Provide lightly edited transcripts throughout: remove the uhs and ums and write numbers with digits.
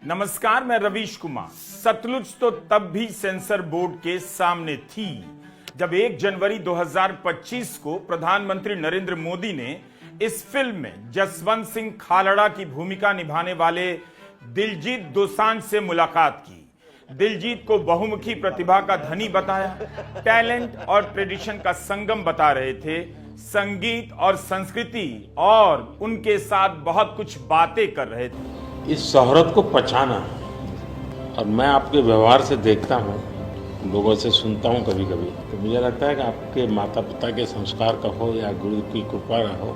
नमस्कार, मैं रवीश कुमार। सतलुज तो तब भी सेंसर बोर्ड के सामने थी जब 1 जनवरी 2025 को प्रधानमंत्री नरेंद्र मोदी ने इस फिल्म में जसवंत सिंह खालड़ा की भूमिका निभाने वाले दिलजीत दोसांझ से मुलाकात की। दिलजीत को बहुमुखी प्रतिभा का धनी बताया, टैलेंट और ट्रेडिशन का संगम बता रहे थे, संगीत और संस्कृति और उनके साथ बहुत कुछ बातें कर रहे थे। इस शोहरत को पहचाना, और मैं आपके व्यवहार से देखता हूँ, लोगों से सुनता हूँ कभी कभी, तो मुझे लगता है कि आपके माता पिता के संस्कार का हो या गुरु की कृपा का हो,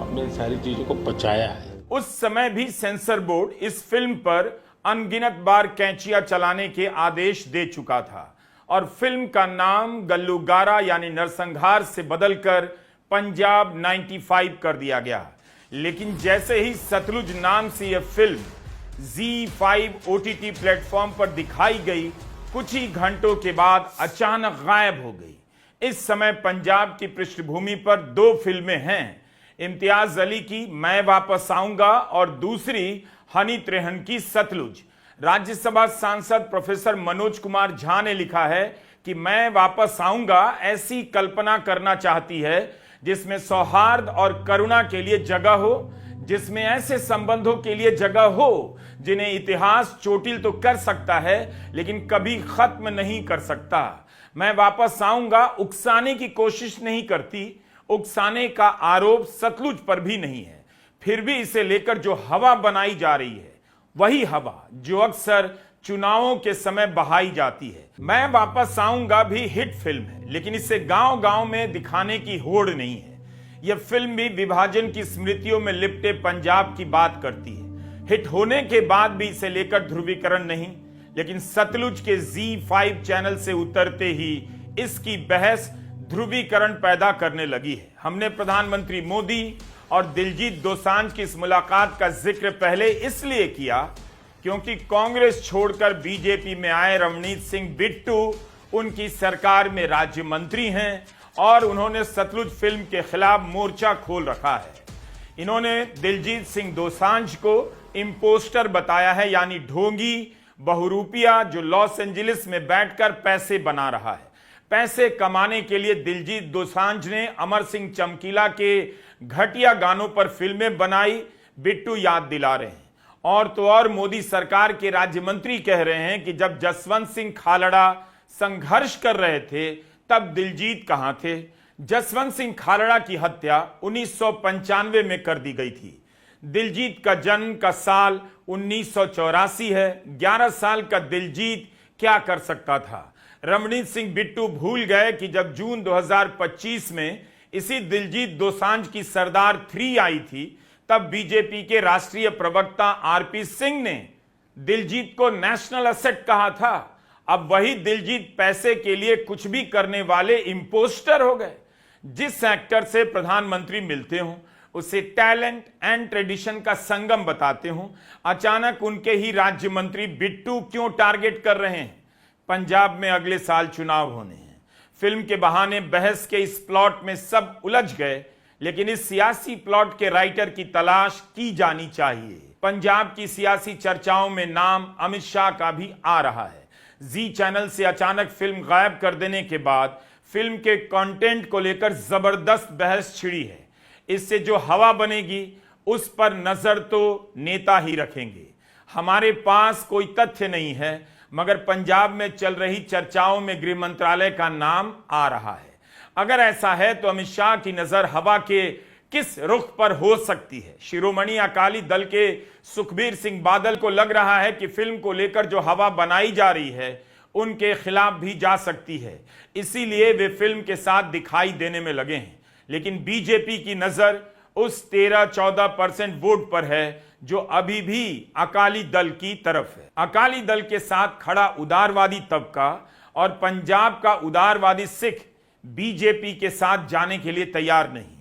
आपने सारी चीज़ों को पचाया है। उस समय भी सेंसर बोर्ड इस फिल्म पर अनगिनत बार कैंचियां चलाने के आदेश दे चुका था और फिल्म का नाम गल्लूगारा यानी नरसंहार से बदलकर पंजाब 95 कर दिया गया। लेकिन जैसे ही सतलुज नाम से यह फिल्म ZEE5 OTT प्लेटफॉर्म पर दिखाई गई, कुछ ही घंटों के बाद अचानक गायब हो गई। इस समय पंजाब की पृष्ठभूमि पर 2 फिल्में हैं, इम्तियाज अली की मैं वापस आऊंगा और दूसरी हनी त्रेहन की सतलुज। राज्यसभा सांसद प्रोफेसर मनोज कुमार झा ने लिखा है कि मैं वापस आऊंगा ऐसी कल्पना करना चाहती है जिसमें सौहार्द और करुणा के लिए जगह हो, जिसमें ऐसे संबंधों के लिए जगह हो जिन्हें इतिहास चोटिल तो कर सकता है लेकिन कभी खत्म नहीं कर सकता। मैं वापस आऊंगा उकसाने की कोशिश नहीं करती, उकसाने का आरोप सतलुज पर भी नहीं है। फिर भी इसे लेकर जो हवा बनाई जा रही है वही हवा जो अक्सर चुनावों के समय बहाई जाती है। मैं वापस आऊंगा भी हिट फिल्म है, लेकिन इसे गांव गांव में दिखाने की होड़ नहीं है। यह फिल्म भी विभाजन की स्मृतियों में लिपटे पंजाब की बात करती है। हिट होने के बाद भी इसे लेकर ध्रुवीकरण नहीं, लेकिन सतलुज के ZEE5 चैनल से उतरते ही इसकी बहस ध्रुवीकरण पैदा करने लगी है। हमने प्रधानमंत्री मोदी और दिलजीत दोसांझ की इस मुलाकात का जिक्र पहले इसलिए किया क्योंकि कांग्रेस छोड़कर बीजेपी में आए रवनीत सिंह बिट्टू उनकी सरकार में राज्य मंत्री हैं और उन्होंने सतलुज फिल्म के खिलाफ मोर्चा खोल रखा है। इन्होंने दिलजीत सिंह दोसांझ को इम्पोस्टर बताया है, यानी ढोंगी बहुरूपिया जो लॉस एंजलिस में बैठकर पैसे बना रहा है। पैसे कमाने के लिए दिलजीत दोसांझ ने अमर सिंह चमकीला के घटिया गानों पर फिल्में बनाई, बिट्टू याद दिला रहे हैं। और तो और मोदी सरकार के राज्य मंत्री कह रहे हैं कि जब जसवंत सिंह खालड़ा संघर्ष कर रहे थे तब दिलजीत कहां थे। जसवंत सिंह खालड़ा की हत्या 1995 में कर दी गई थी। दिलजीत का जन्म का साल 1984 है। 11 साल का दिलजीत क्या कर सकता था। रवनीत सिंह बिट्टू भूल गए कि जब जून 2025 में इसी दिलजीत दोसांझ की सरदार 3 आई थी तब बीजेपी के राष्ट्रीय प्रवक्ता RP सिंह ने दिलजीत को नेशनल एसेट कहा था। अब वही दिलजीत पैसे के लिए कुछ भी करने वाले इम्पोस्टर हो गए। जिस एक्टर से प्रधानमंत्री मिलते हों उसे टैलेंट एंड ट्रेडिशन का संगम बताते हों, अचानक उनके ही राज्य मंत्री बिट्टू क्यों टारगेट कर रहे हैं। पंजाब में अगले साल चुनाव होने हैं। फिल्म के बहाने बहस के इस प्लॉट में सब उलझ गए, लेकिन इस सियासी प्लॉट के राइटर की तलाश की जानी चाहिए। पंजाब की सियासी चर्चाओं में नाम अमित शाह का भी आ रहा है। जी चैनल से अचानक फिल्म गायब कर देने के बाद फिल्म के कंटेंट को लेकर जबरदस्त बहस छिड़ी है। इससे जो हवा बनेगी उस पर नजर तो नेता ही रखेंगे। हमारे पास कोई तथ्य नहीं है, मगर पंजाब में चल रही चर्चाओं में गृह मंत्रालय का नाम आ रहा है। अगर ऐसा है तो अमित शाह की नजर हवा के किस रुख पर हो सकती है। शिरोमणि अकाली दल के सुखबीर सिंह बादल को लग रहा है कि फिल्म को लेकर जो हवा बनाई जा रही है उनके खिलाफ भी जा सकती है, इसीलिए वे फिल्म के साथ दिखाई देने में लगे हैं। लेकिन बीजेपी की नजर उस 13-14% वोट पर है जो अभी भी अकाली दल की तरफ है। अकाली दल के साथ खड़ा उदारवादी तबका और पंजाब का उदारवादी सिख बीजेपी के साथ जाने के लिए तैयार नहीं।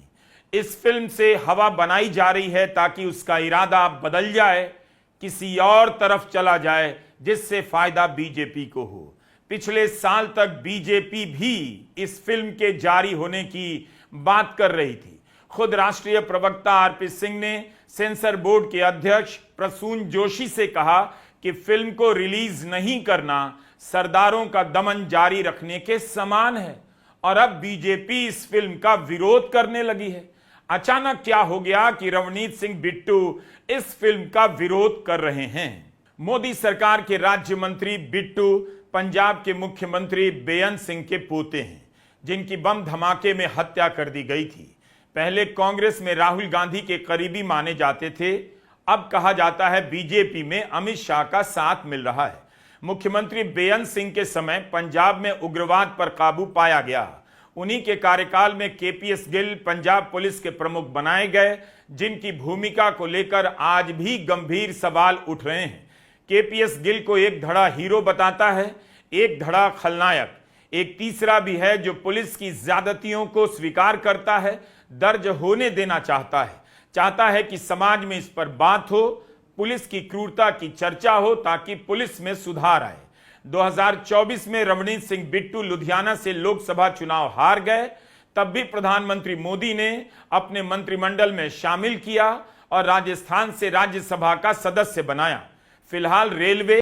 इस फिल्म से हवा बनाई जा रही है ताकि उसका इरादा बदल जाए, किसी और तरफ चला जाए जिससे फायदा बीजेपी को हो। पिछले साल तक बीजेपी भी इस फिल्म के जारी होने की बात कर रही थी। खुद राष्ट्रीय प्रवक्ता RP सिंह ने सेंसर बोर्ड के अध्यक्ष प्रसून जोशी से कहा कि फिल्म को रिलीज नहीं करना सरदारों का दमन जारी रखने के समान है और अब बीजेपी इस फिल्म का विरोध करने लगी है। अचानक क्या हो गया कि रवनीत सिंह बिट्टू इस फिल्म का विरोध कर रहे हैं? मोदी सरकार के राज्य मंत्री बिट्टू पंजाब के मुख्यमंत्री बेअंत सिंह के पोते हैं, जिनकी बम धमाके में हत्या कर दी गई थी। पहले कांग्रेस में राहुल गांधी के करीबी माने जाते थे, अब कहा जाता है बीजेपी में अमित शाह का साथ मिल रहा है। मुख्यमंत्री बेअंत सिंह के समय पंजाब में उग्रवाद पर काबू पाया गया। उन्हीं के कार्यकाल में केपीएस गिल पंजाब पुलिस के प्रमुख बनाए गए, जिनकी भूमिका को लेकर आज भी गंभीर सवाल उठ रहे हैं। केपीएस गिल को एक धड़ा हीरो बताता है, एक धड़ा खलनायक, एक तीसरा भी है जो पुलिस की ज्यादतियों को स्वीकार करता है, दर्ज होने देना चाहता है कि समाज में इस पर बात हो, पुलिस की क्रूरता की चर्चा हो ताकि पुलिस में सुधार आए। 2024 में रवनीत सिंह बिट्टू लुधियाना से लोकसभा चुनाव हार गए, तब भी प्रधानमंत्री मोदी ने अपने मंत्रिमंडल में शामिल किया और राजस्थान से राज्यसभा का सदस्य बनाया। फिलहाल रेलवे